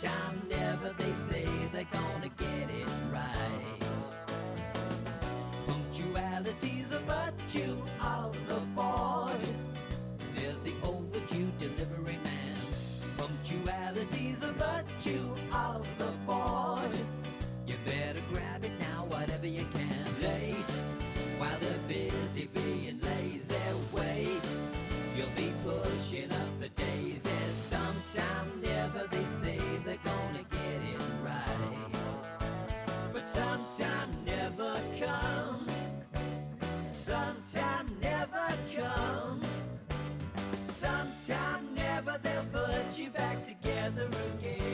sometime never, they say they're gonna get it right. Punctuality's a virtue of the board, says the overdue delivery man. Punctuality's a virtue of the board, you better grab it now, whatever you can. Late, while they're busy being lazy, wait, you'll be pushing up the daisies. Sometime never, they say they're gonna get it right. But sometime never comes. Sometime never comes. Sometime never, they'll put you back together again.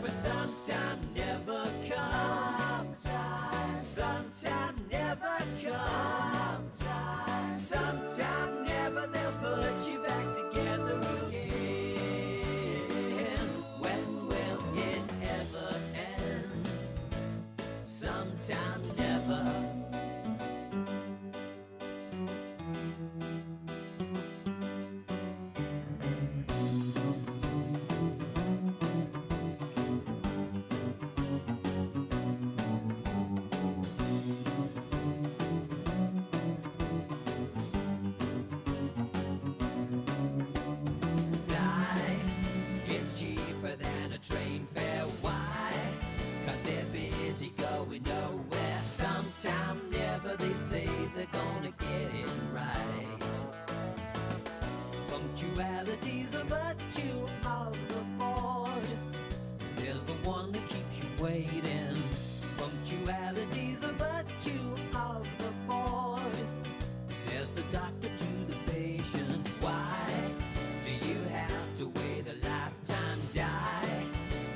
But sometime never comes. Sometime never comes. Sometime never, they'll put you back together again. When will it ever end? Sometime never. Train fare, why? 'Cause they're busy going nowhere. Sometime never, they say they're gonna get it right. Punctuality's a virtue of the board, says the one that keeps you waiting. Punctuality's a virtue of the board, says the doctor to the patient. Why do you have to wait a lifetime? Die,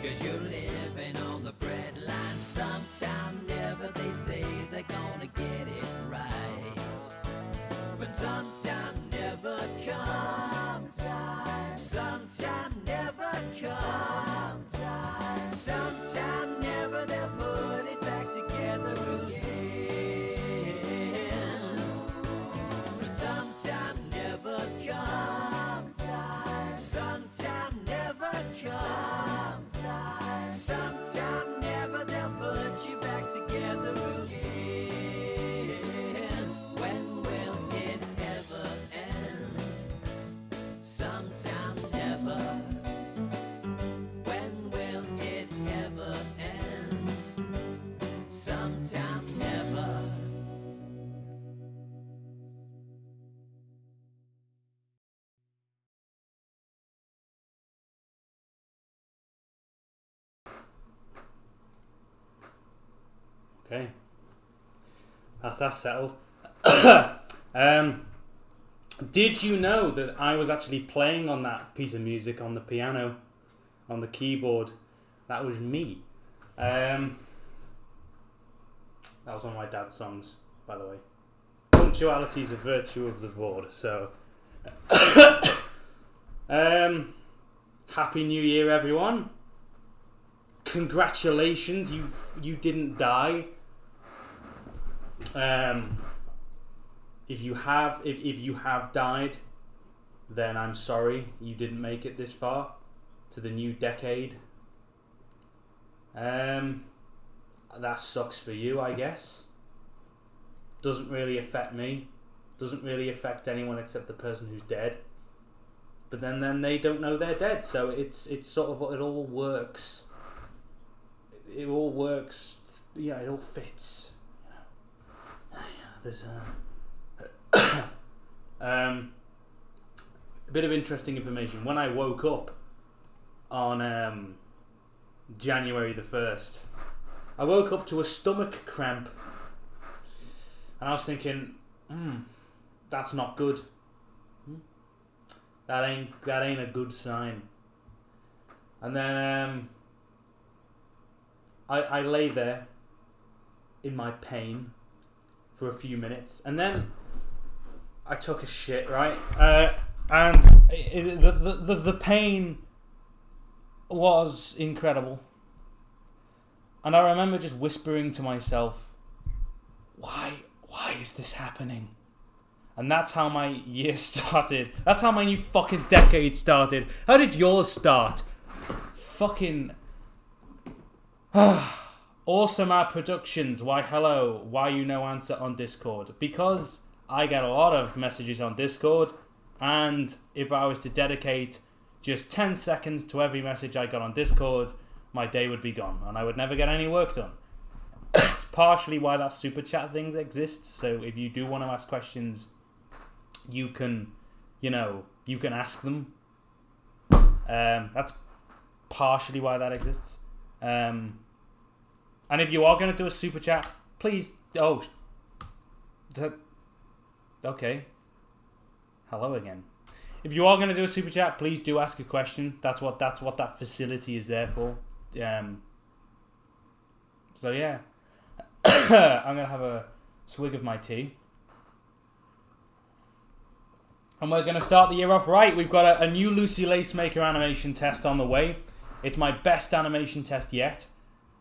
'cause you're living on the breadline. Sometime never, they say they're gonna get it right. But sometime never comes. Sometime never comes. Sometime never, they'll put it back together again. But sometime never comes. Sometime never comes. Sometime never, they'll put you back together again. When will it ever end? Sometime never. When will it ever end? Sometime never. Okay, that's that settled. Did you know that I was actually playing on that piece of music on the piano, on the keyboard? That was me. That was one of my dad's songs, by the way. Punctuality is a virtue of the board. So, Happy New Year, everyone! Congratulations, you didn't die. If you have died, then I'm sorry you didn't make it this far to the new decade. That sucks for you, I guess. Doesn't really affect me. Doesn't really affect anyone except the person who's dead. But then they don't know they're dead, so it's sort of, it all works. It all works. Yeah, it all fits. There's a bit of interesting information. When I woke up on January the 1st, I woke up to a stomach cramp, and I was thinking, that's not good. That ain't a good sign. And then I lay there in my pain for a few minutes, and then I took a shit, right? And the pain was incredible. And I remember just whispering to myself, why is this happening? And that's how my year started. That's how my new fucking decade started. How did yours start? Fucking... Awesome Art Productions. Why hello? Why you no answer on Discord? Because I get a lot of messages on Discord, and if I was to dedicate just 10 seconds to every message I got on Discord, my day would be gone, and I would never get any work done. It's partially why that super chat thing exists. So if you do want to ask questions, you can ask them. That's partially why that exists. And if you are going to do a super chat, please... Okay. Hello again. If you are going to do a super chat, please do ask a question. That's what that facility is there for. So yeah. I'm going to have a swig of my tea. And we're going to start the year off right. We've got a new Lucy Lacemaker animation test on the way. It's my best animation test yet.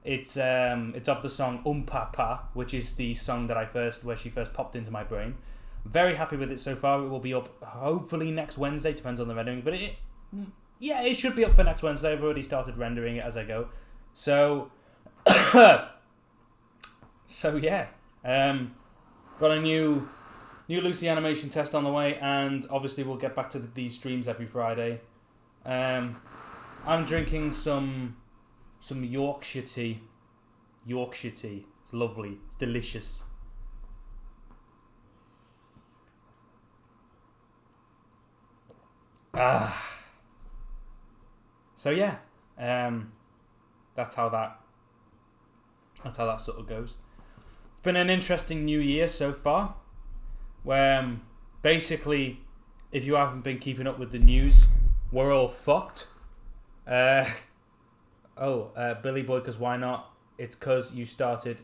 It's of the song Pa, which is the song that where she first popped into my brain. Very happy with it so far. It will be up hopefully next Wednesday. Depends on the rendering, but it should be up for next Wednesday. I've already started rendering it as I go. So yeah. Got a new Lucy animation test on the way, and obviously we'll get back to these streams every Friday. I'm drinking some Yorkshire tea. Yorkshire tea. It's lovely. It's delicious. So yeah. That's how that sort of goes. It's been an interesting new year so far. Where basically, if you haven't been keeping up with the news, we're all fucked. Billy Boy, because why not? It's because you started.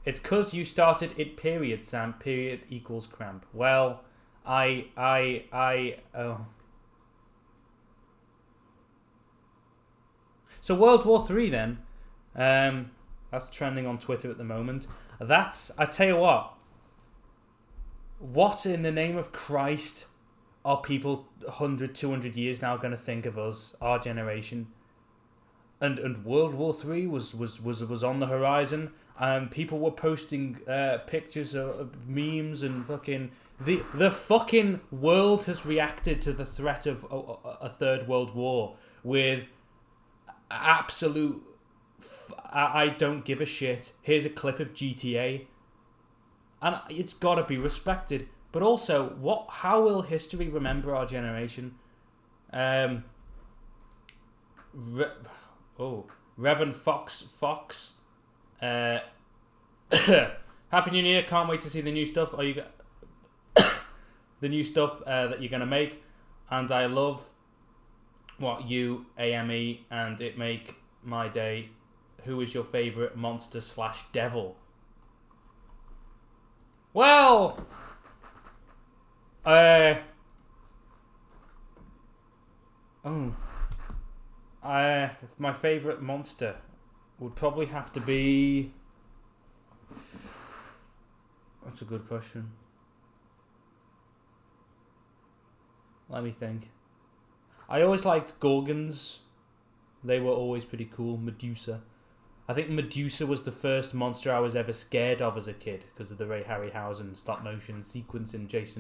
It's because you started it. Period, Sam. Period equals cramp. Well, So World War III then. That's trending on Twitter at the moment. I tell you what. What in the name of Christ are people 100, 200 years now going to think of us, our generation? And World War III was on the horizon, and people were posting pictures of memes and fucking... The fucking world has reacted to the threat of a third world war with absolute... I don't give a shit. Here's a clip of GTA. And it's got to be respected. But also, how will history remember our generation? Reverend Fox. Happy New Year. Can't wait to see the new stuff. The new stuff that you're going to make. And I love what you, AME, and it make my day. Who is your favourite monster / devil? Well, my favourite monster would probably have to be... That's a good question. Let me think. I always liked Gorgons. They were always pretty cool. Medusa. I think Medusa was the first monster I was ever scared of as a kid because of the Ray Harryhausen stop motion sequence in Clash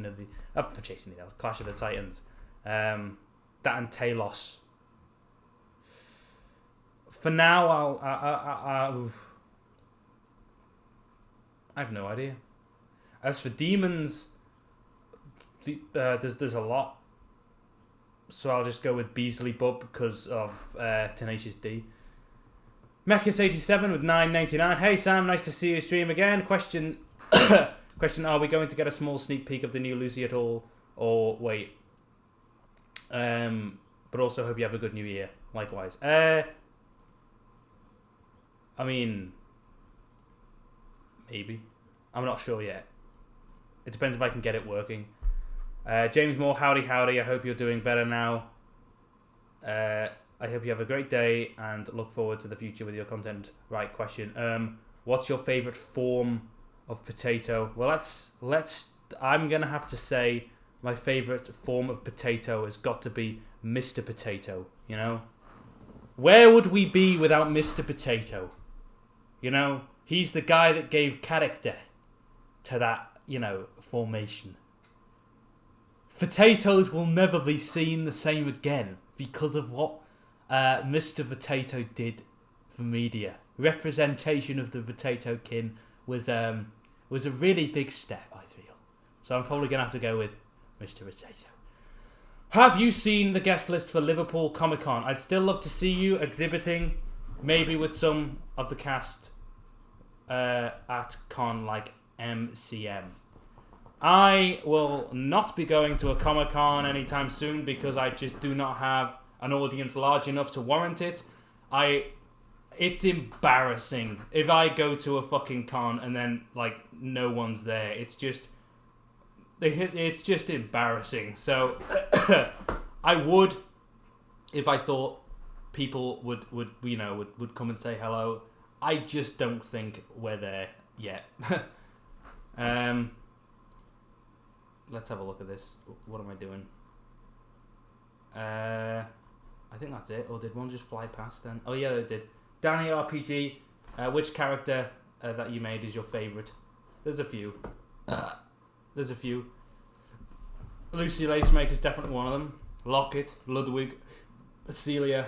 of the Titans. That and Talos. For now, I have no idea. As for demons, there's a lot. So I'll just go with Beasley Bub because of Tenacious D. Mechas87 with $9.99. Hey Sam, nice to see you stream again. Question: are we going to get a small sneak peek of the new Lucy at all? Or wait? But also hope you have a good new year. Likewise. I mean, maybe. I'm not sure yet. It depends if I can get it working. James Moore, howdy. I hope you're doing better now. I hope you have a great day and look forward to the future with your content. Right, question. What's your favourite form of potato? Well, let's I'm gonna have to say my favourite form of potato has got to be Mr. Potato. You know, where would we be without Mr. Potato? You know, he's the guy that gave character to that, you know, formation. Potatoes will never be seen the same again because of what Mr. Potato did for media. Representation of the potato kin was a really big step, I feel. So I'm probably going to have to go with Mr. Potato. Have you seen the guest list for Liverpool Comic Con? I'd still love to see you exhibiting, maybe with some of the cast at con like MCM. I will not be going to a Comic Con anytime soon because I just do not have an audience large enough to warrant it. It's embarrassing if I go to a fucking con and then like no one's there. It's just embarrassing. So I would, if I thought people would come and say hello. I just don't think we're there yet. Let's have a look at this. What am I doing? I think that's it. Or did one just fly past then? Oh yeah, it did. Danny RPG, which character that you made is your favourite? There's a few. Lucy Lacemaker's definitely one of them. Locket, Ludwig, Celia.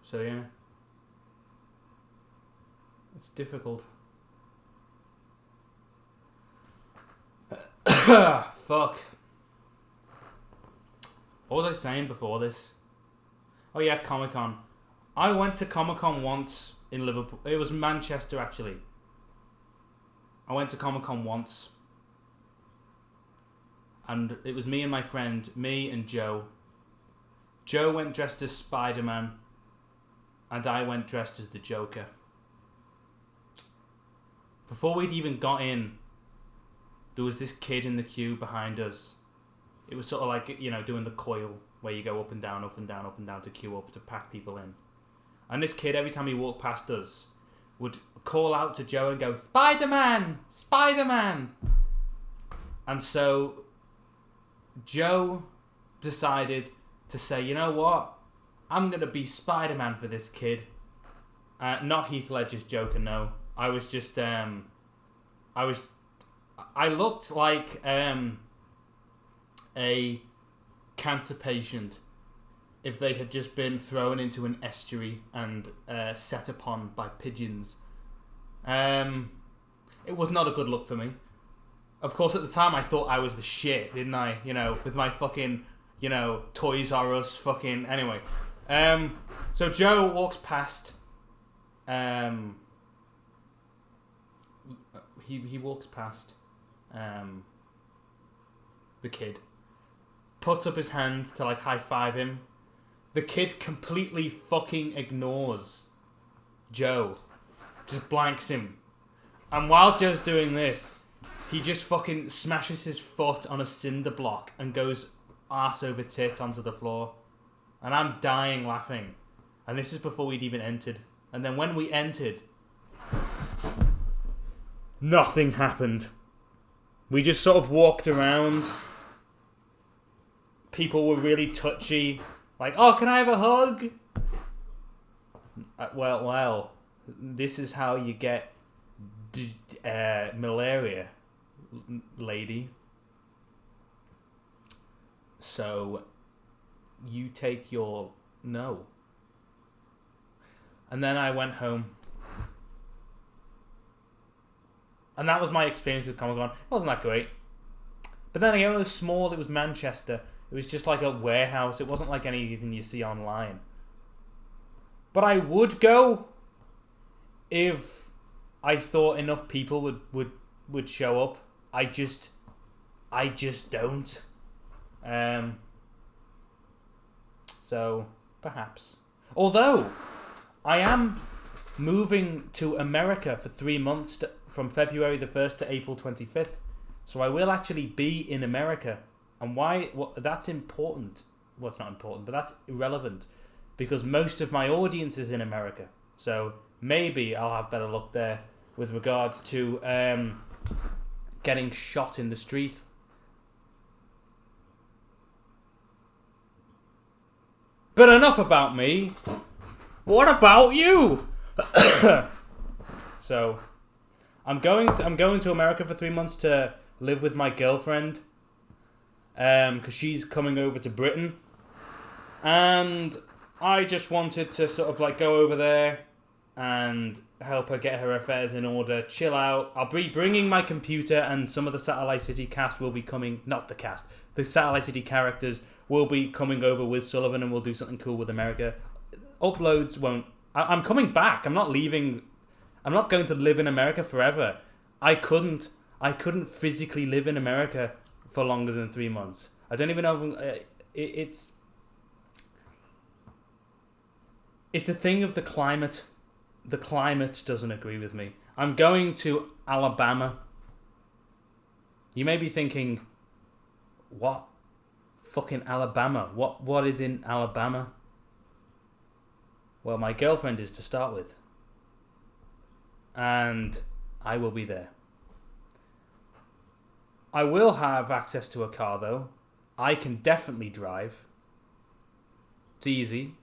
So yeah. It's difficult. Fuck. What was I saying before this? Oh yeah, Comic-Con. I went to Comic-Con once in Liverpool. It was Manchester, actually. I went to Comic-Con once. And it was me and my friend, me and Joe. Joe went dressed as Spider-Man. And I went dressed as the Joker. Before we'd even got in, there was this kid in the queue behind us. It was sort of like, you know, doing the coil where you go up and down, up and down, up and down to queue up to pack people in. And this kid, every time he walked past us, would call out to Joe and go, "Spider-Man! Spider-Man!" And so Joe decided to say, you know what? I'm going to be Spider-Man for this kid. Not Heath Ledger's Joker, no. I was just, I looked like a cancer patient if they had just been thrown into an estuary and set upon by pigeons. It was not a good look for me. Of course, at the time, I thought I was the shit, didn't I? You know, with my fucking, you know, Toys R Us fucking... Anyway. So Joe walks past... He walks past the kid, puts up his hand to like high five him. The kid completely fucking ignores Joe, just blanks him. And while Joe's doing this, he just fucking smashes his foot on a cinder block and goes arse over tit onto the floor. And I'm dying laughing. And this is before we'd even entered. And then when we entered, nothing happened. We just sort of walked around. People were really touchy. Like, oh, can I have a hug? Well, this is how you get malaria, lady. So, you take your no. And then I went home. And that was my experience with Comic-Con. It wasn't that great. But then again, it was small. It was Manchester. It was just like a warehouse. It wasn't like anything you see online. But I would go if I thought enough people would show up. I just don't. So, perhaps. Although, I am moving to America for 3 months from February the 1st to April 25th. So I will actually be in America. And why? Well, that's important. Well, it's not important, but that's irrelevant. Because most of my audience is in America. So maybe I'll have better luck there with regards to getting shot in the street. But enough about me. What about you? So, I'm going to America for 3 months to live with my girlfriend. Because she's coming over to Britain. And I just wanted to sort of like go over there and help her get her affairs in order, chill out. I'll be bringing my computer, and some of the Satellite City cast will be coming, not the cast, the Satellite City characters will be coming over with Sullivan, and we'll do something cool with America. Uploads won't... I'm coming back. I'm not leaving. I'm not going to live in America forever. I couldn't physically live in America for longer than 3 months. I don't even know if it's a thing of the climate. The climate doesn't agree with me. I'm going to Alabama. You may be thinking, what? Fucking Alabama. What is in Alabama? Well, my girlfriend is to start with. And I will be there. I will have access to a car though. I can definitely drive. It's easy.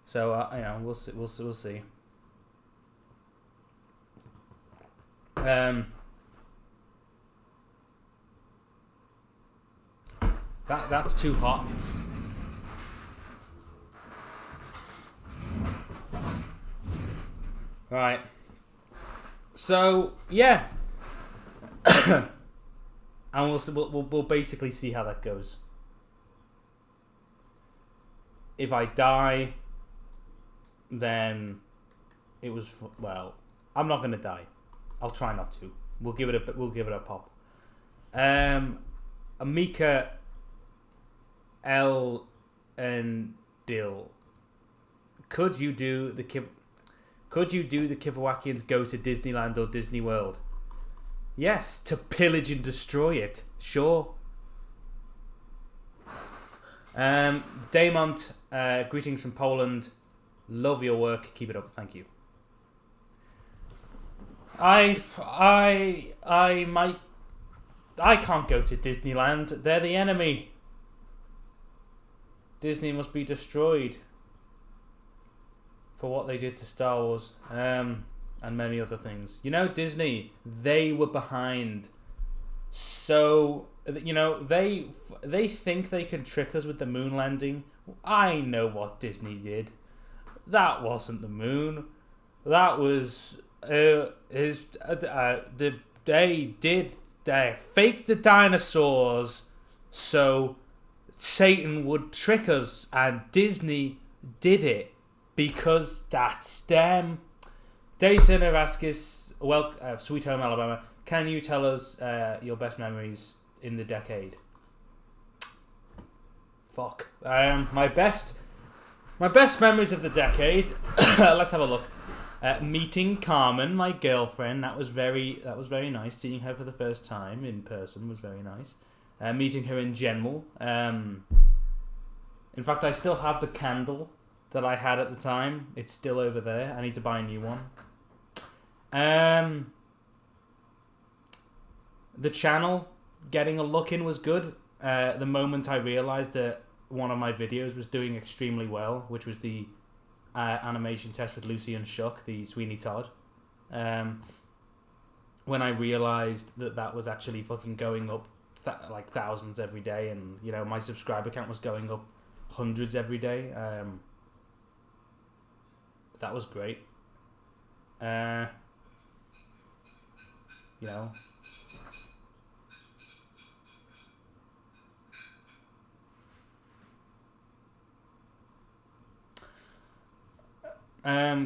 So we'll see. We'll see. That's too hot. Right. So yeah. And we'll basically see how that goes. If I die, then it was I'm not gonna die. I'll try not to. We'll give it a pop. Amika L and Dill. Could you do the Kivawakians go to Disneyland or Disney World? Yes, to pillage and destroy it. Sure. Daymont, greetings from Poland. Love your work. Keep it up. Thank you. I can't go to Disneyland. They're the enemy. Disney must be destroyed for what they did to Star Wars. And many other things. You know, Disney, they were behind. So, you know, they think they can trick us with the moon landing. I know what Disney did. That wasn't the moon. That was they faked the dinosaurs so Satan would trick us, and Disney did it because that's them. Jason Eraskis, Sweet Home Alabama. Can you tell us your best memories in the decade? Fuck. My best memories of the decade. Let's have a look. Meeting Carmen, my girlfriend. That was very nice. Seeing her for the first time in person was very nice. Meeting her in general. In fact, I still have the candle that I had at the time. It's still over there. I need to buy a new one. The channel getting a look in was good. The moment I realized that one of my videos was doing extremely well, which was the animation test with Lucy and Shuck, the Sweeney Todd. When I realized that was actually fucking going up like thousands every day, and you know my subscriber count was going up hundreds every day. That was great. You know.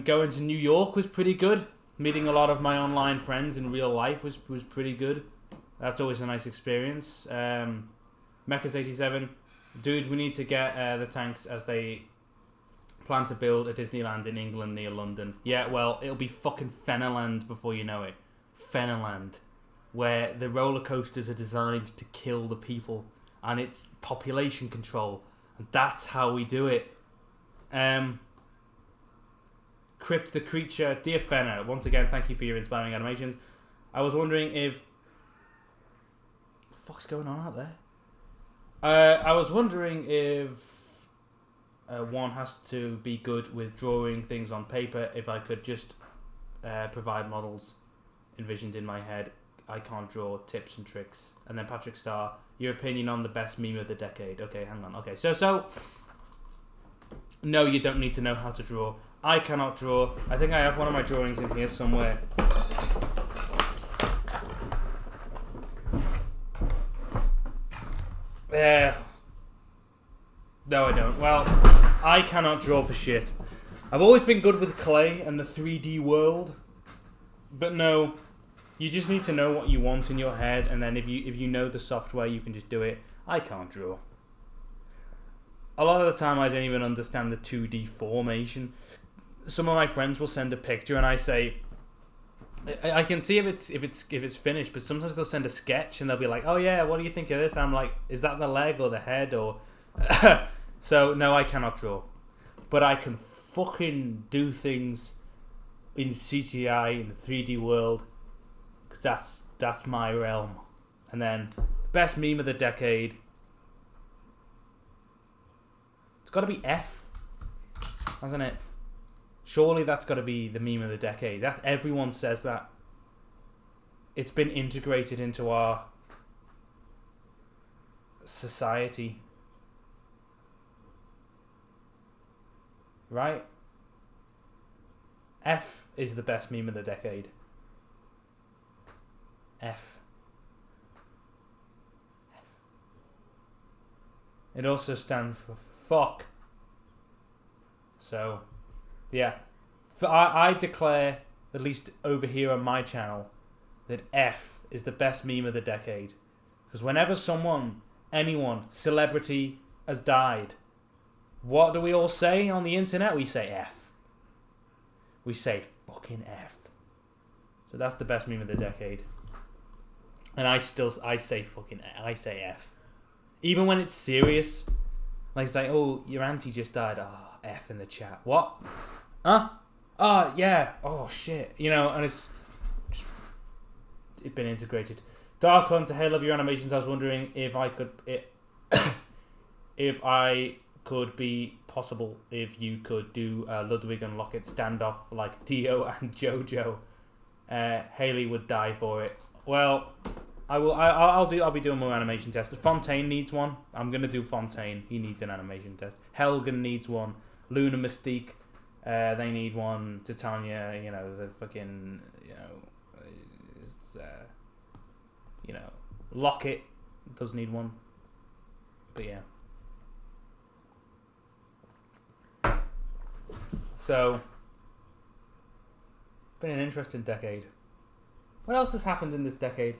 Going to New York was pretty good. Meeting a lot of my online friends in real life was pretty good. That's always a nice experience. Mechas87, dude, we need to get the tanks as they plan to build a Disneyland in England near London. Yeah, well, it'll be fucking Fennerland before you know it. Fennerland, where the roller coasters are designed to kill the people, and it's population control, and that's how we do it. Crypt the Creature, dear Fenner, once again, thank you for your inspiring animations. I was wondering if... What the fuck's going on out there? I was wondering if one has to be good with drawing things on paper. If I could just provide models envisioned in my head, I can't draw tips and tricks. And then Patrick Starr, your opinion on the best meme of the decade. Okay, hang on. Okay, so no, you don't need to know how to draw. I cannot draw. I think I have one of my drawings in here somewhere. No, I don't. Well, I cannot draw for shit. I've always been good with clay and the 3D world, but no, you just need to know what you want in your head, and then if you know the software, you can just do it. I can't draw. A lot of the time, I don't even understand the 2D formation. Some of my friends will send a picture, and I say, I can see if it's finished, but sometimes they'll send a sketch and they'll be like, "Oh yeah, what do you think of this?" I'm like, "Is that the leg or the head or?" So no, I cannot draw, but I can fucking do things in CGI in the 3D world, because that's my realm. And then best meme of the decade. It's got to be F, hasn't it? Surely that's got to be the meme of the decade. That everyone says that. It's been integrated into our society. Right? F is the best meme of the decade. F. It also stands for fuck. So... yeah, I declare, at least over here on my channel, that F is the best meme of the decade. Because whenever anyone, celebrity has died, what do we all say on the internet? We say F. We say fucking F. So that's the best meme of the decade. And I say F. Even when it's serious, like it's like, oh, your auntie just died. Oh, F in the chat. What? Huh? Oh, yeah. Oh, shit. You know, and it's been integrated. Dark Hunter, hey, love your animations. I was wondering if I could... if I could be possible if you could do Ludwig and Lockett standoff like Dio and Jojo. Haley would die for it. Well, I will. I'll be doing more animation tests. Fontaine needs one. I'm gonna do Fontaine. He needs an animation test. Helgen needs one. Luna Mystique. They need one. Titania, you know, the fucking, Lockett does need one. But yeah. So, been an interesting decade. What else has happened in this decade?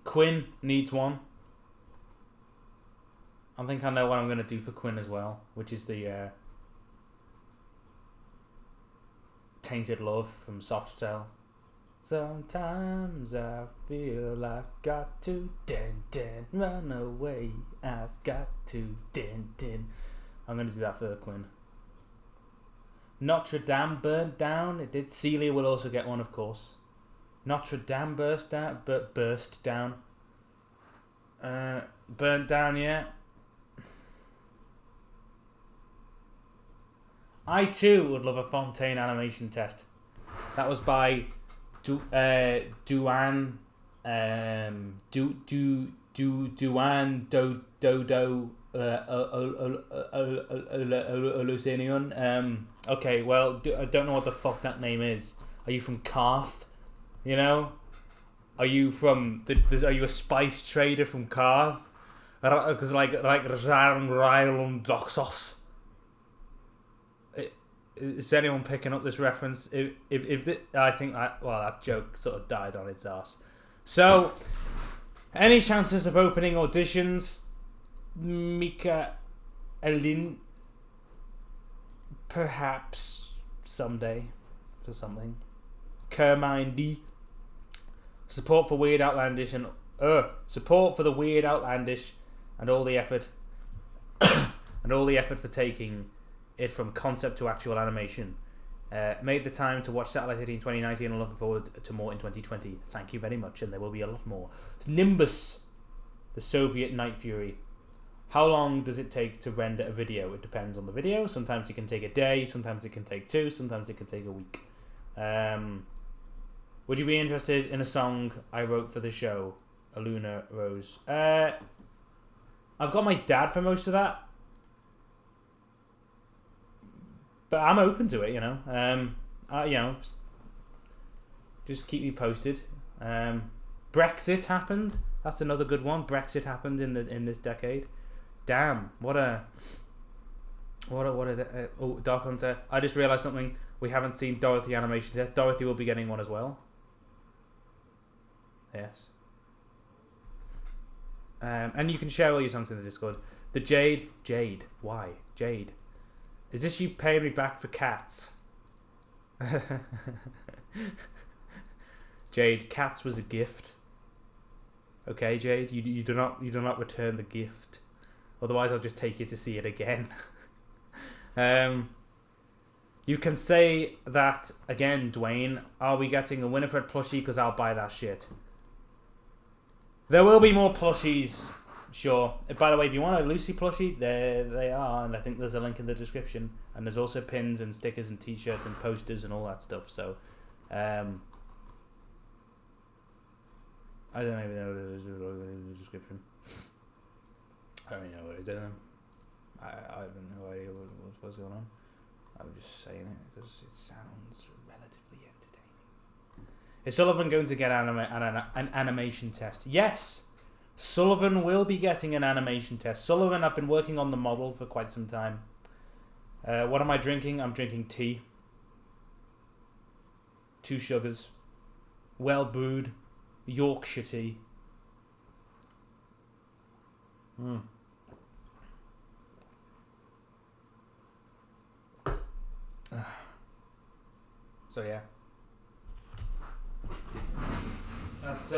Quinn needs one. I think I know what I'm going to do for Quinn as well, which is the Tainted Love from Soft Cell. Sometimes I feel I've got to run away. I've got to I'm going to do that for Quinn. Notre Dame burnt down. It did. Celia will also get one, of course. Notre Dame burst down. Burnt down, yeah. I too would love a Fontaine animation test. That was by Duan Dodo Olusenion. Okay, well, I don't know what the fuck that name is. Are you from Carth? You know? Are you from are you a spice trader from Carth? Because like Razan Rylon Doxos. Is anyone picking up this reference? I think that joke sort of died on its ass. So, any chances of opening auditions? Mika Elin, perhaps someday for something. Kermine D. Support for Weird Outlandish and support for the Weird Outlandish and all the effort for taking it from concept to actual animation. Made the time to watch Satellite City in 2019 and looking forward to more in 2020. Thank you very much, and there will be a lot more. It's Nimbus, the Soviet Night Fury. How long does it take to render a video? It depends on the video. Sometimes it can take a day, sometimes it can take 2, sometimes it can take a week. Would you be interested in a song I wrote for the show? Aluna Rose. I've got my dad for most of that. But I'm open to it, you know. Just keep me posted. Brexit happened. That's another good one. Brexit happened in this decade. Damn, what a Dark Hunter. I just realised something. We haven't seen Dorothy animation test. Dorothy will be getting one as well. Yes. And you can share all your songs in the Discord. The Jade. Why? Jade. Is this you paying me back for cats? Jade, cats was a gift. Okay, Jade, you do not return the gift. Otherwise, I'll just take you to see it again. You can say that again, Dwayne. Are we getting a Winifred plushie? Because I'll buy that shit. There will be more plushies. Sure. By the way, if you want a Lucy plushie, there they are, and I think there's a link in the description. And there's also pins and stickers and t-shirts and posters and all that stuff. So, I don't even know what it is in the description. I don't even know what it is. I have no idea what's going on. I'm just saying it because it sounds relatively entertaining. Is Sullivan going to get an animation test? Yes! Sullivan will be getting an animation test. Sullivan, I've been working on the model for quite some time. What am I drinking? I'm drinking tea. 2 sugars. Well brewed. Yorkshire tea. So yeah. That's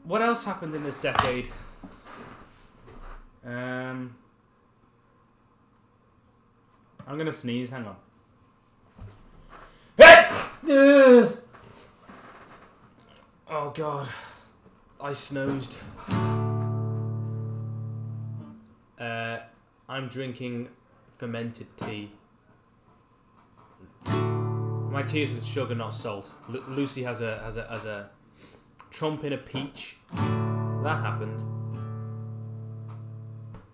what else happened in this decade? I'm gonna sneeze, hang on. Oh god, I snoozed. I'm drinking fermented tea. My tea is with sugar, not salt. Lucy has a Trump in a peach. That happened.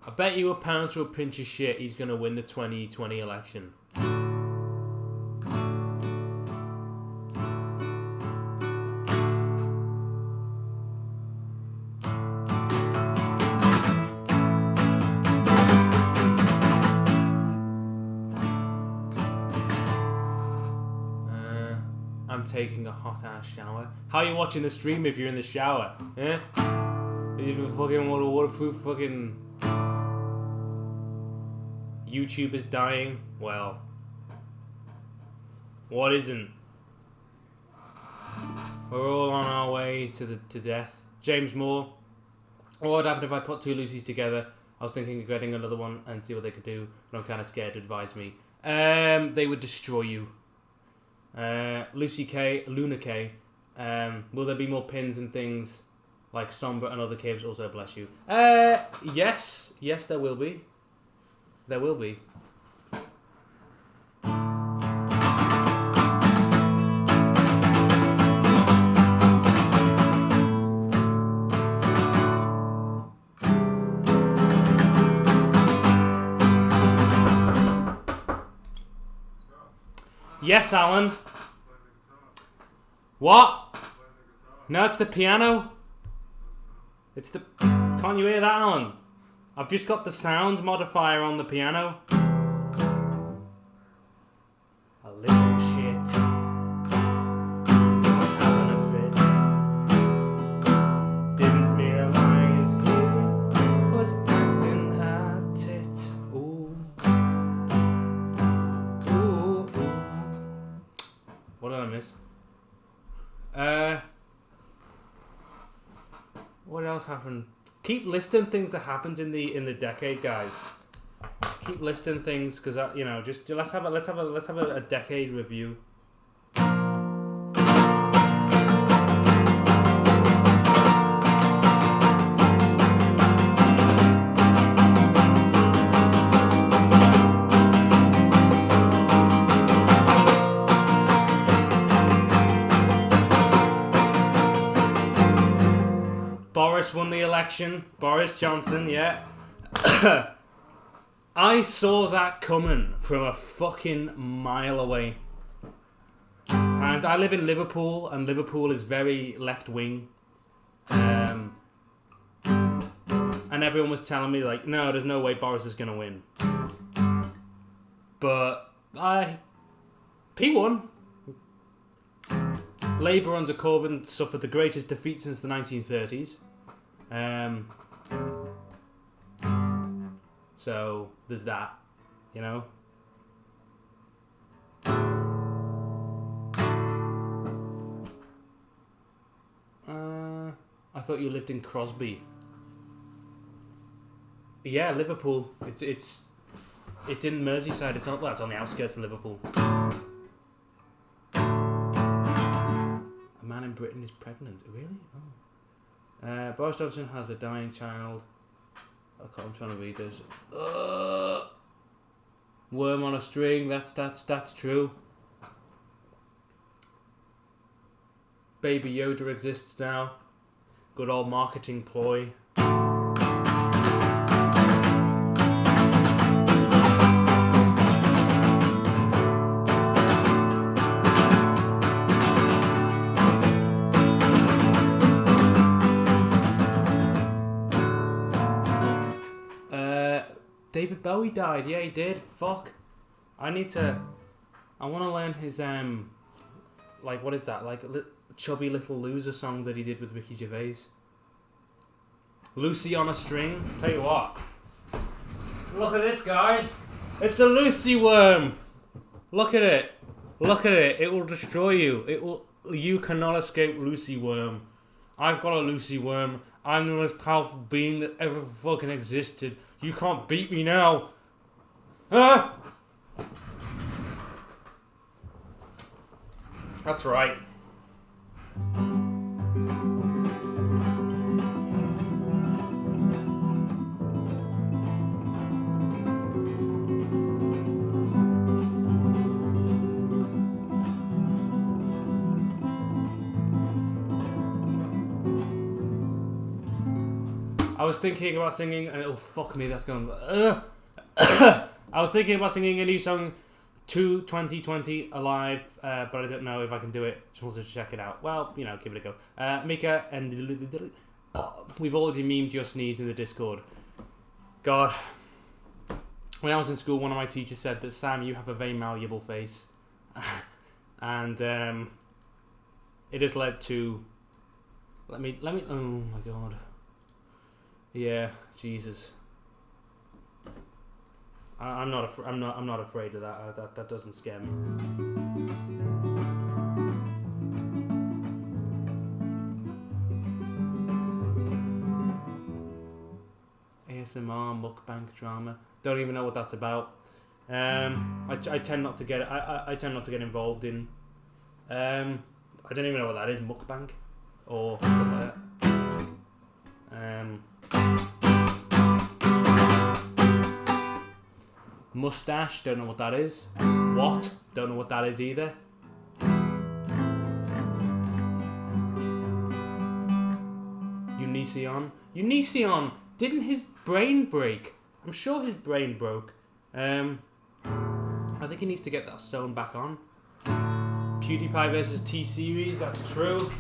I bet you £1 to a pinch of shit he's gonna win the 2020 election. I'm taking a hot ass shower. How are you watching the stream if you're in the shower? Eh? Is it fucking waterproof fucking YouTube is dying? Well, what isn't? We're all on our way to death. James Moore. What would happen if I put 2 Lucys together? I was thinking of getting another one and see what they could do, but I'm kind of scared. Advise me. They would destroy you. Lucy K, Luna K. Will there be more pins and things like Sombra and other caves? Also, bless you. Yes, there will be. There will be. Yes, Alan. What? No, it's the piano. It's the... Can't you hear that, Alan? I've just got the sound modifier on the piano. A little shit. Having a fit. Didn't realise he was acting at it. Ooh. What did I miss? What else happened? Keep listing things that happened in the decade, guys. Keep listing things because just let's have a decade review. Boris won the election. Boris Johnson, yeah. I saw that coming from a fucking mile away. And I live in Liverpool, and Liverpool is very left-wing. And everyone was telling me, like, no, there's no way Boris is going to win. But he won. Labour under Corbyn suffered the greatest defeat since the 1930s. So there's that, you know. I thought you lived in Crosby. Yeah, Liverpool. It's in Merseyside. It's not. Well, it's on the outskirts of Liverpool. A man in Britain is pregnant. Really? Oh. Boris Johnson has a dying child. I'm trying to read this. Worm on a string. That's true. Baby Yoda exists now. Good old marketing ploy. David Bowie died. Yeah, he did. Fuck. I want to learn his what is that? Like Chubby Little Loser song that he did with Ricky Gervais. Lucy on a String. Tell you what. Look at this, guys. It's a Lucy worm. Look at it. Look at it. It will destroy you. You cannot escape Lucy worm. I've got a Lucy worm. I'm the most powerful being that ever fucking existed. You can't beat me now. Huh? That's right. I was thinking about singing, and oh fuck me, that's going. I was thinking about singing a new song to 2020 Alive, but I don't know if I can do it. Just wanted to check it out. Well, give it a go. Mika and we've already memed your sneeze in the Discord. God, when I was in school, one of my teachers said that Sam, you have a very malleable face, and it has led to. Let me. Oh my god. Yeah, Jesus. I'm not afraid of that. That doesn't scare me. ASMR mukbang drama. Don't even know what that's about. I tend not to get. I tend not to get involved in. I don't even know what that is. Mukbang or stuff like that. Mustache, don't know what that is. What? Don't know what that is either. Unision, didn't his brain break? I'm sure his brain broke. I think he needs to get that sewn back on. PewDiePie versus T-Series, that's true.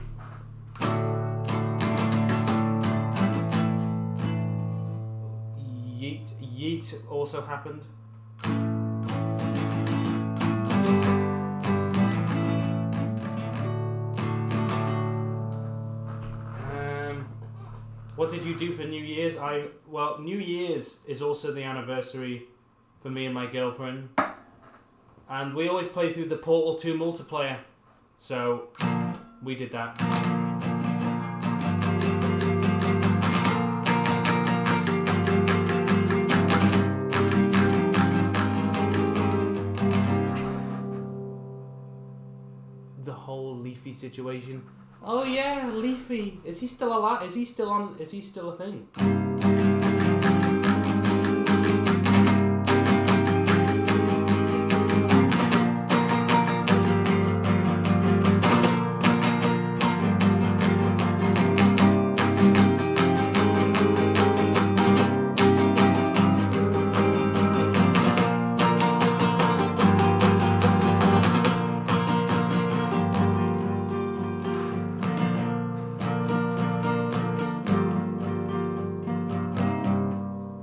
Yeet also happened. What did you do for New Year's? New Year's is also the anniversary for me and my girlfriend, and we always play through the Portal 2 multiplayer. So we did that. The whole Leafy situation. Oh yeah, Leafy. Is he still alive? Is he still on? Is he still a thing?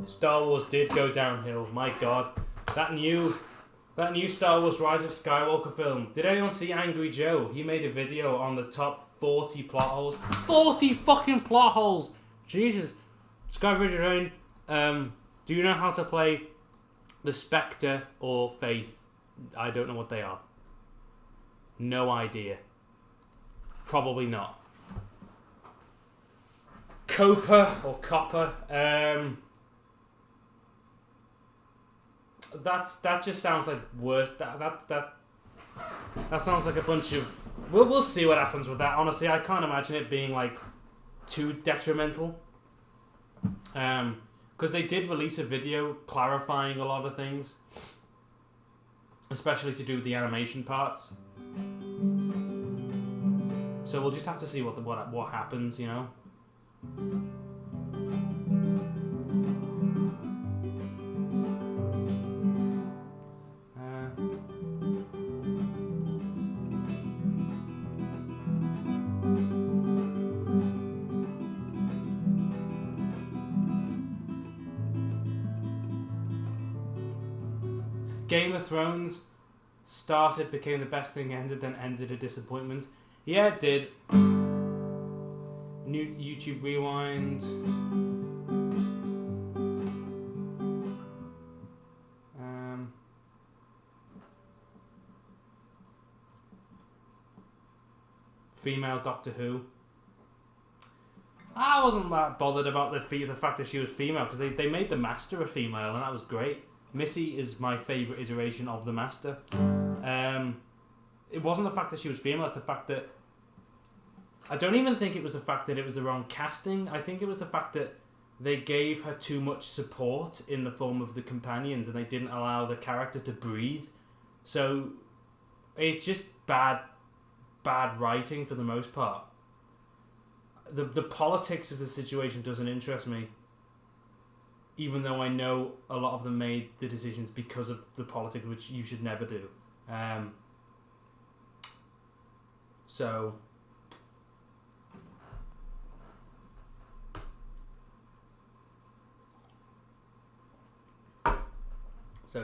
Star Wars did go downhill. My God, that new Star Wars Rise of Skywalker film. Did anyone see Angry Joe? He made a video on the top 40 plot holes. 40 fucking plot holes. Jesus. Sky Bridger Rain. Do you know how to play the Spectre or Faith? I don't know what they are. No idea. Probably not. Copa or Copper. That just sounds like worth that sounds like a bunch of we'll see what happens with that. Honestly, I can't imagine it being like too detrimental. Because they did release a video clarifying a lot of things, especially to do with the animation parts. So we'll just have to see what happens, you know. Game of Thrones started, became the best thing, ended, then ended a disappointment. Yeah, it did. New YouTube Rewind. Female Doctor Who. I wasn't that bothered about the fact that she was female, because they made the Master a female, and that was great. Missy is my favourite iteration of the Master. It wasn't the fact that she was female, it's the fact that... I don't even think it was the fact that it was the wrong casting. I think it was the fact that they gave her too much support in the form of the companions, and they didn't allow the character to breathe. So, it's just bad writing for the most part. The politics of the situation doesn't interest me, even though I know a lot of them made the decisions because of the politics, which you should never do. So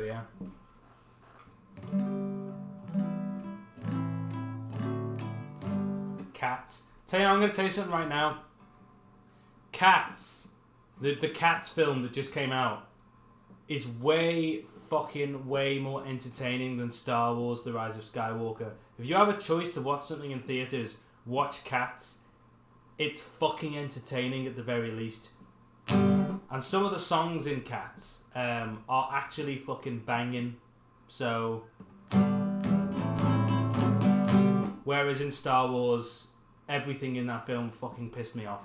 yeah. Cats. I'm going to tell you something right now. Cats. The Cats film that just came out is way more entertaining than Star Wars The Rise of Skywalker. If you have a choice to watch something in theaters, watch Cats. It's fucking entertaining at the very least. And some of the songs in Cats are actually fucking banging. So, whereas in Star Wars, everything in that film fucking pissed me off.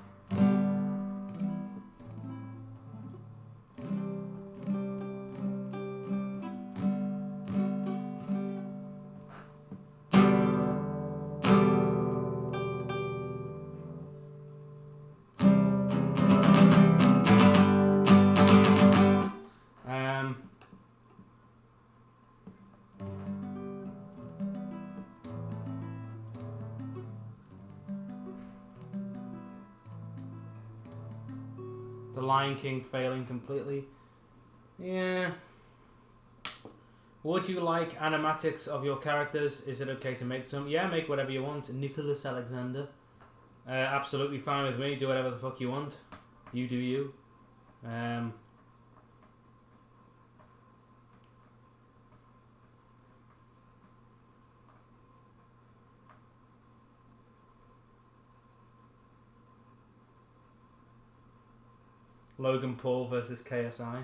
The Lion King failing completely. Yeah. Would you like animatics of your characters? Is it okay to make some? Yeah, make whatever you want. Nicholas Alexander. Absolutely fine with me. Do whatever the fuck you want. You do you. Logan Paul versus KSI.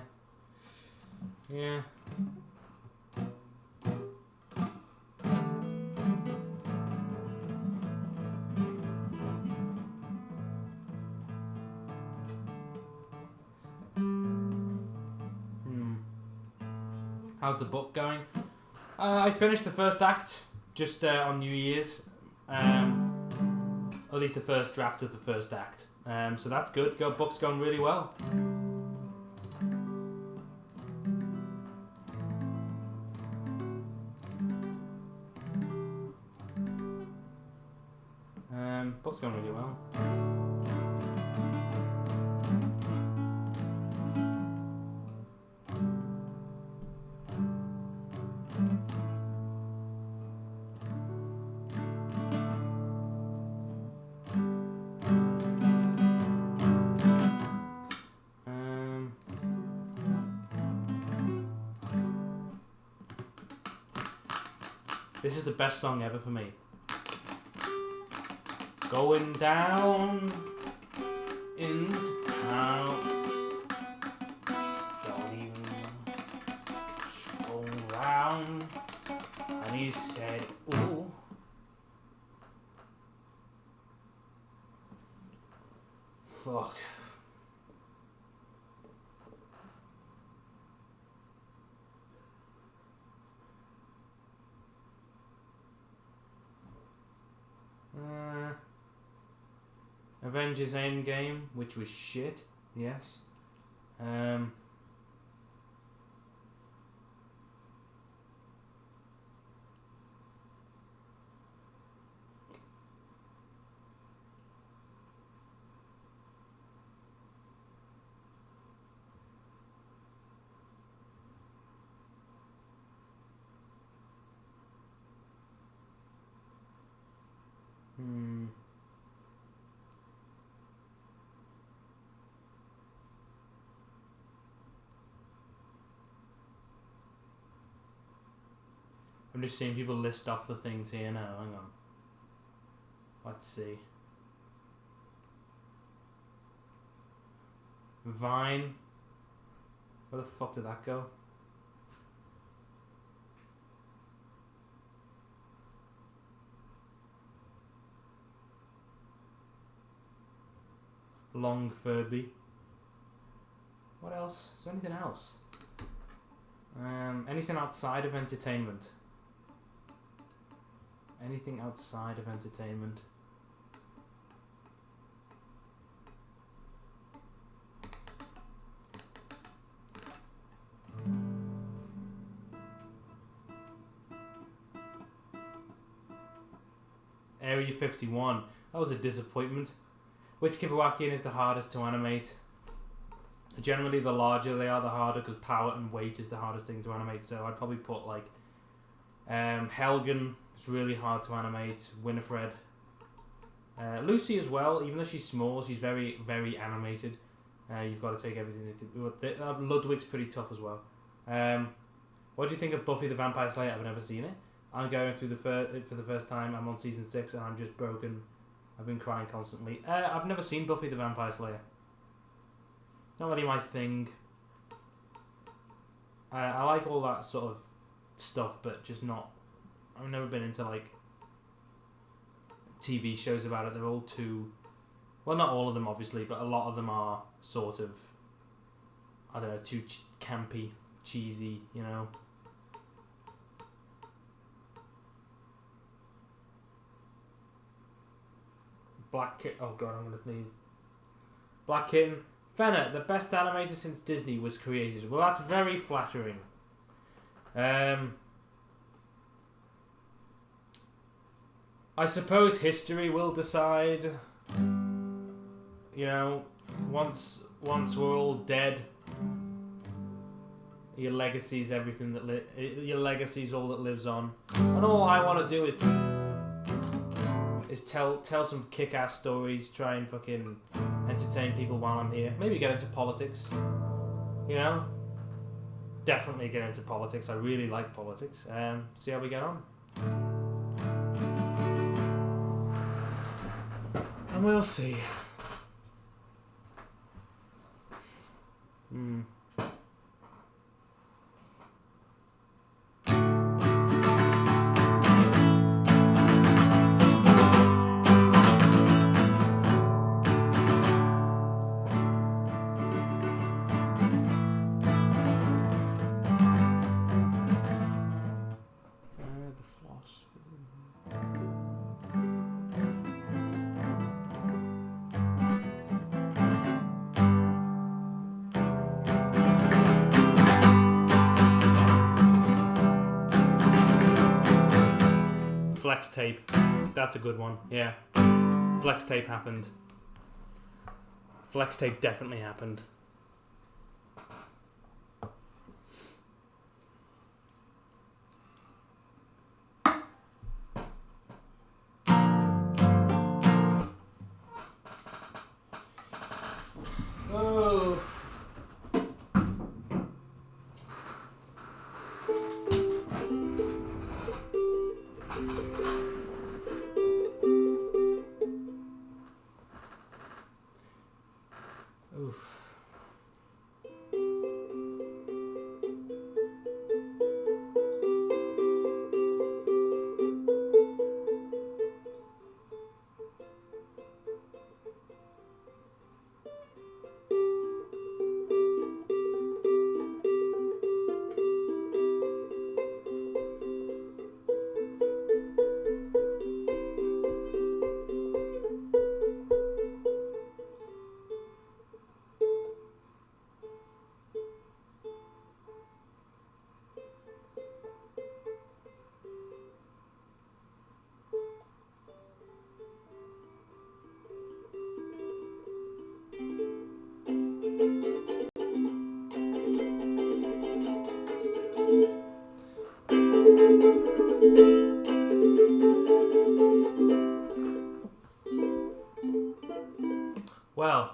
Yeah. How's the book going? I finished the first act just on New Year's. At least the first draft of the first act. So that's good. Book's going really well. Book's going really well. This is the best song ever for me. Going down in town. Don't even go round. And he said, ooh. Fuck. Avengers Endgame, which was shit, yes. I'm just seeing people list off the things here now. Hang on. Let's see. Vine. Where the fuck did that go? Long Furby. What else? Is there anything else? Anything outside of entertainment? Anything outside of entertainment? Area 51. That was a disappointment. Which Kibawakian is the hardest to animate? Generally, the larger they are, the harder, because power and weight is the hardest thing to animate. So I'd probably put like Helgen is really hard to animate. Winifred, Lucy as well. Even though she's small, she's very, very animated. You've got to take everything. Ludwig's pretty tough as well. What do you think of Buffy the Vampire Slayer? I've never seen it. I'm going through for the first time. I'm on season 6 and I'm just broken. I've been crying constantly. I've never seen Buffy the Vampire Slayer. Not really my thing. I like all that sort of stuff, but just not. I've never been into like TV shows about it. They're all too. Well, not all of them, obviously, but a lot of them are sort of. I don't know, too campy, cheesy, you know. Black Kitten. Oh god, I'm gonna sneeze. Black Kitten. Fenner, the best animator since Disney was created. Well, that's very flattering. I suppose history will decide. You know, once we're all dead, your legacy's everything that your legacy's all that lives on. And all I want to do is tell some kick-ass stories, try and fucking entertain people while I'm here. Maybe get into politics. You know? Definitely get into politics. I really like politics. See how we get on. And we'll see. flex tape. That's a good one. Yeah. Flex tape happened. Flex tape definitely happened. Oh. Oof. Well,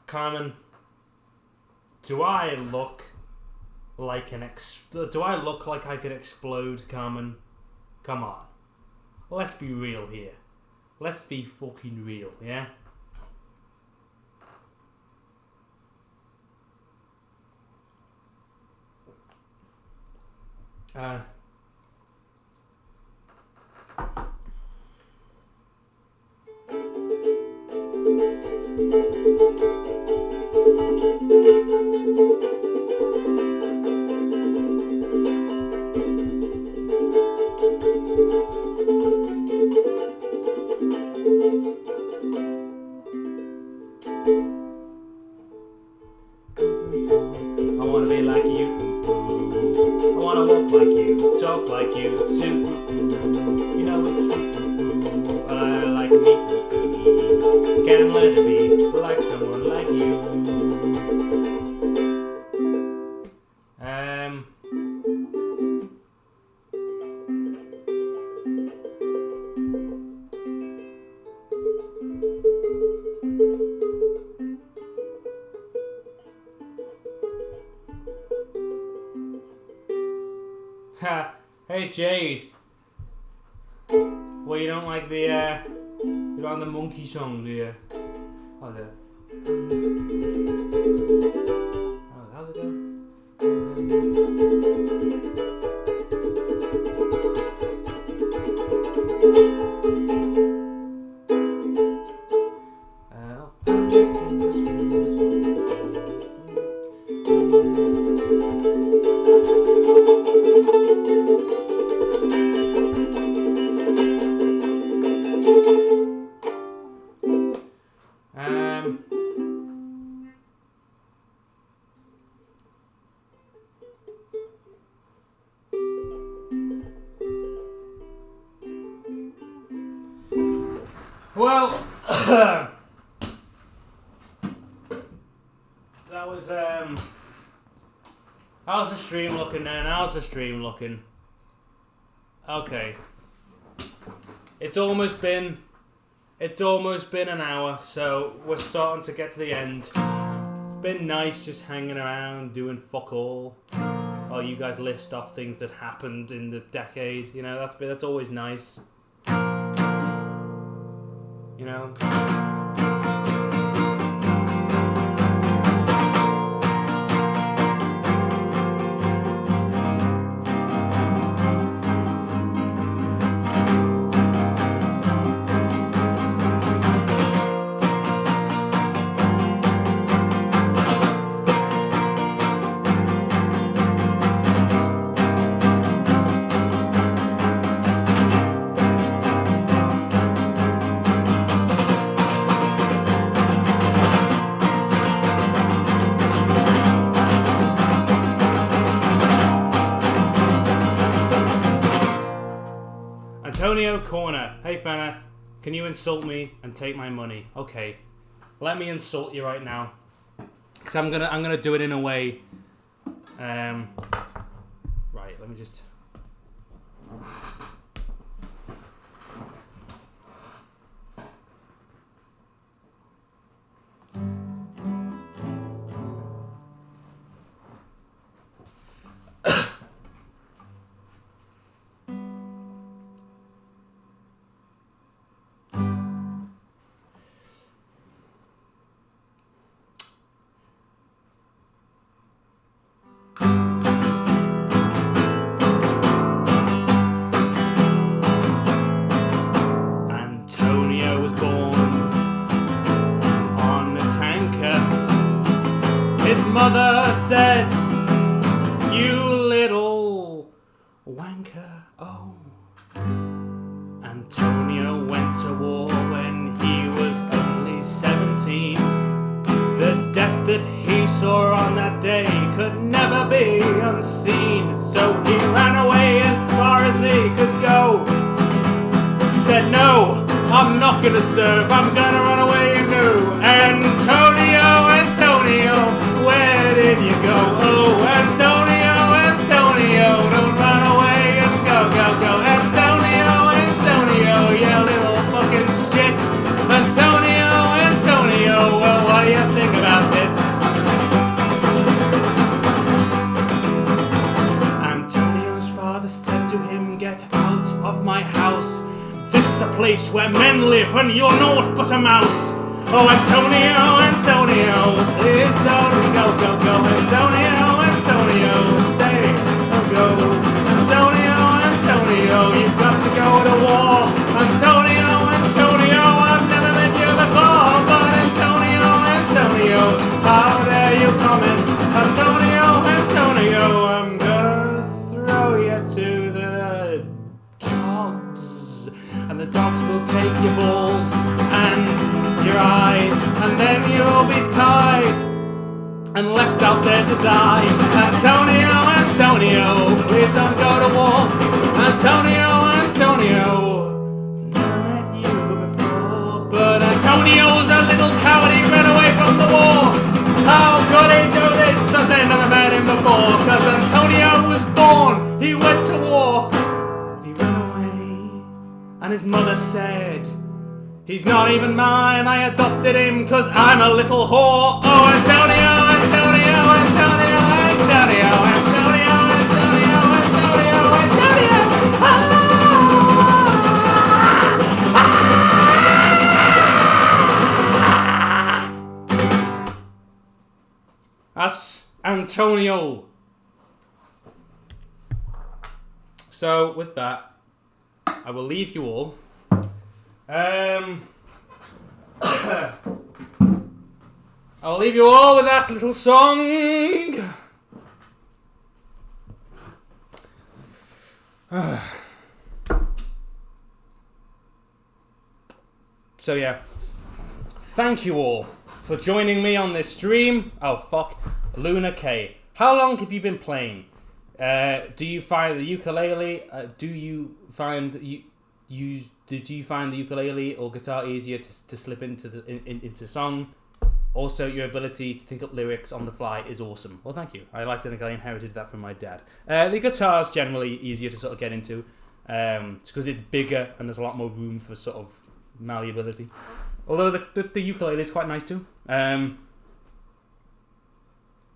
Carmen, do I look like I could explode, Carmen? Come on. Let's be real here. Let's be fucking real, yeah? I wanna be like you. I wanna walk like you, talk like you too. You know it's true. I like me. Can learn to be like someone like you. Hey Jade. Well, you don't like the you don't like the monkey song, do you? How's it? Oh, how's it go? Well, that was how's the stream looking then? How's the stream looking? Okay. It's almost been an hour, so we're starting to get to the end. It's been nice just hanging around, doing fuck all, while you guys list off things that happened in the decade. You know, that's always nice. You know? Antonio Corner. Hey, Fenna. Can you insult me and take my money? Okay. Let me insult you right now. Because I'm gonna do it in a way. Right, let me just... Antonio was born on a tanker. His mother said, "You little wanker." Oh. Antonio went to war when he was only 17. The death that he saw on that day could never be unseen. So he ran away as far as he could go. Said, "No, I'm not gonna serve, I'm gonna run away and go." Antonio, Antonio, where did you go? Oh, Antonio, Antonio, don't run away and go, go, go. Antonio, Antonio, you little fucking shit. Antonio, Antonio, well, what do you think about this? Antonio's father said to him, "Get out of my house. This is a place where men live and you're naught but a mouse." Oh, Antonio, Antonio, please don't go, go, go. Antonio, Antonio, stay, don't go. Antonio, Antonio, you've got to go to war. Antonio, Antonio, I've never met you before, but Antonio, Antonio, how dare you coming? Antonio, Antonio, I'm gonna throw you to the dogs, and the dogs will take your balls and your eyes, and then you'll be tied and left out there to die. Antonio, Antonio, please don't go to war. Antonio, Antonio, never met you before, but Antonio's a little coward, he ran away from the war. How could he do this? 'Cause I never met him before. 'Cause Antonio was born, he went to war, he ran away, and his mother said, "He's not even mine, I adopted him 'cause I'm a little whore." Oh, Antonio, Antonio, Antonio, Antonio, Antonio, Antonio, Antonio, Antonio. That's Antonio. So, with that, I will leave you all. I'll leave you all with that little song. So yeah, thank you all for joining me on this stream. Oh fuck, Luna K. How long have you been playing? Do you find the ukulele? Do you find the ukulele or guitar easier to slip into into song? Also, your ability to think up lyrics on the fly is awesome. Well, thank you. I like to think I inherited that from my dad. The guitar's generally easier to sort of get into, because it's bigger and there's a lot more room for sort of malleability. Although the ukulele is quite nice too.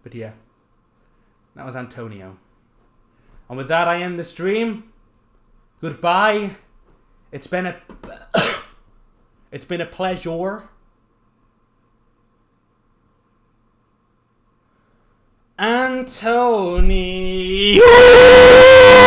But yeah, that was Antonio. And with that, I end the stream. Goodbye. It's been a pleasure. Antonio.